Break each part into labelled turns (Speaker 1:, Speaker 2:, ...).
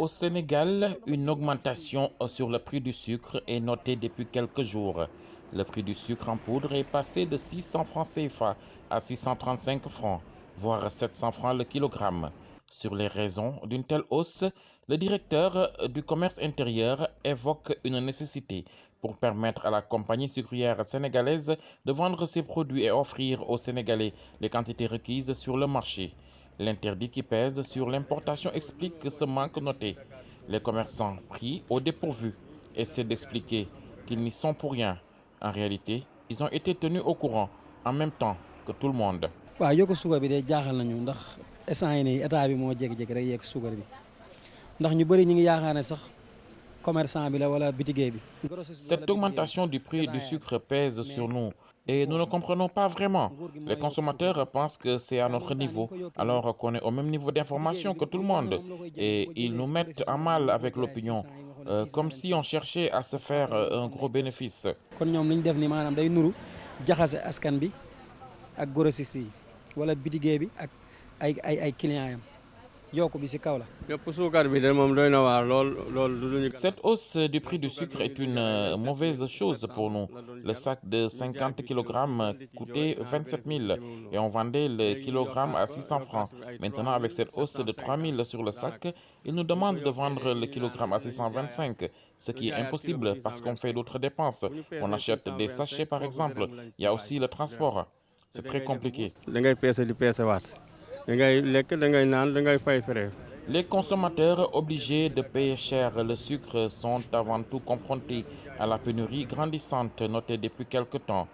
Speaker 1: Au Sénégal, une augmentation sur le prix du sucre est notée depuis quelques jours. Le prix du sucre en poudre est passé de 600 francs CFA à 635 francs, voire 700 francs le kilogramme. Sur les raisons d'une telle hausse, le directeur du commerce intérieur évoque une nécessité pour permettre à la compagnie sucrière sénégalaise de vendre ses produits et offrir aux Sénégalais les quantités requises sur le marché. L'interdit qui pèse sur l'importation explique ce manque noté. Les commerçants pris au dépourvu essaient d'expliquer qu'ils n'y sont pour rien. En réalité, ils ont été tenus au courant en même temps que tout le monde.
Speaker 2: waaw yokku suukar bi de jaaxal nañu ndax instant yii nii état bi moo jékki-jékki rek yegg suukar bi ndax ñu bëri ñu ngi yaakaar ne sax commerçant bi la wala bitigéey bi.
Speaker 1: Cette augmentation du prix du sucre pèse sur nous et nous ne comprenons pas vraiment. Les consommateurs pensent que c'est à notre niveau, alors qu'on est au même niveau d'information que tout le monde. Et ils nous mettent en mal avec l'opinion, comme si on cherchait à se faire un gros bénéfice.
Speaker 2: kon ñoom li ñu def ni maanaam day nuru jaxase askan bi ak grossiste yi wala bitigéey bi ak ay clients yam yokku bi ci kaw la.
Speaker 1: Cette hausse du prix du sucre est une mauvaise chose pour nous. Le sac de 50 kg coûtait 27 000 et on vendait le kilogramme à 600 francs. Maintenant, avec cette hausse de 3 000 sur le sac, ils nous demandent de vendre le kilogramme à 625, ce qui est impossible parce qu'on fait d'autres dépenses. On achète des sachets par exemple. Il y a aussi le transport. C'est très compliqué. Les consommateurs obligés de payer cher le sucre sont avant tout confrontés à la pénurie grandissante notée depuis quelque temps.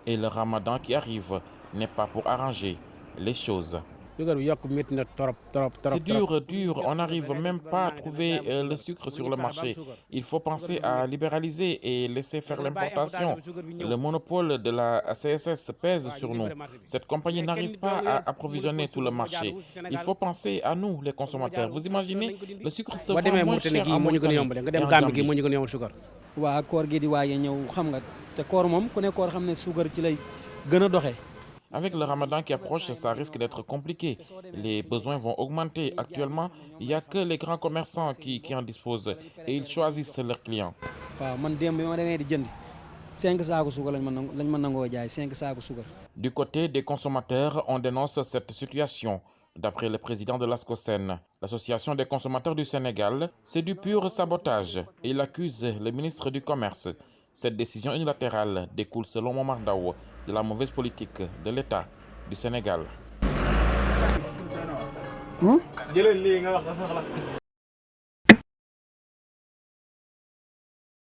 Speaker 1: Et le ramadan qui arrive n'est pas pour arranger les choses. C'est dur, on n'arrive même pas à trouver le sucre sur le marché. Il faut penser à libéraliser et laisser faire l'importation. Le monopole de la CSS pèse sur nous. Cette compagnie n'arrive pas à approvisionner tout le marché. Il faut penser à nous, les consommateurs. Vous imaginez, le sucre se vend moins cher en Mauritanie et en Gambie.
Speaker 2: waa koor gi di waaye ñëw xam nga te koor moom ku ne koor xam ne suukar ci lay gën a doxee.
Speaker 1: Avec le ramadan qui approche, ça risque d'être compliqué. Les besoins vont augmenter. Actuellement, il n'y a que les grands commerçants qui en disposent et ils choisissent leurs clients.
Speaker 2: waaw man démb bi ma demee di jënd 5 saaku suukar lañ ma nangoo jaay 5 saaku suukar.
Speaker 1: Du côté des consommateurs, on dénonce cette situation. D'après le président de l'ASCOSEN, l'Association des consommateurs du Sénégal, c'est du pur sabotage. Il accuse le ministre du Commerce. Cette décision unilatérale découle selon Momar Ndao de la mauvaise politique de l'État du Sénégal.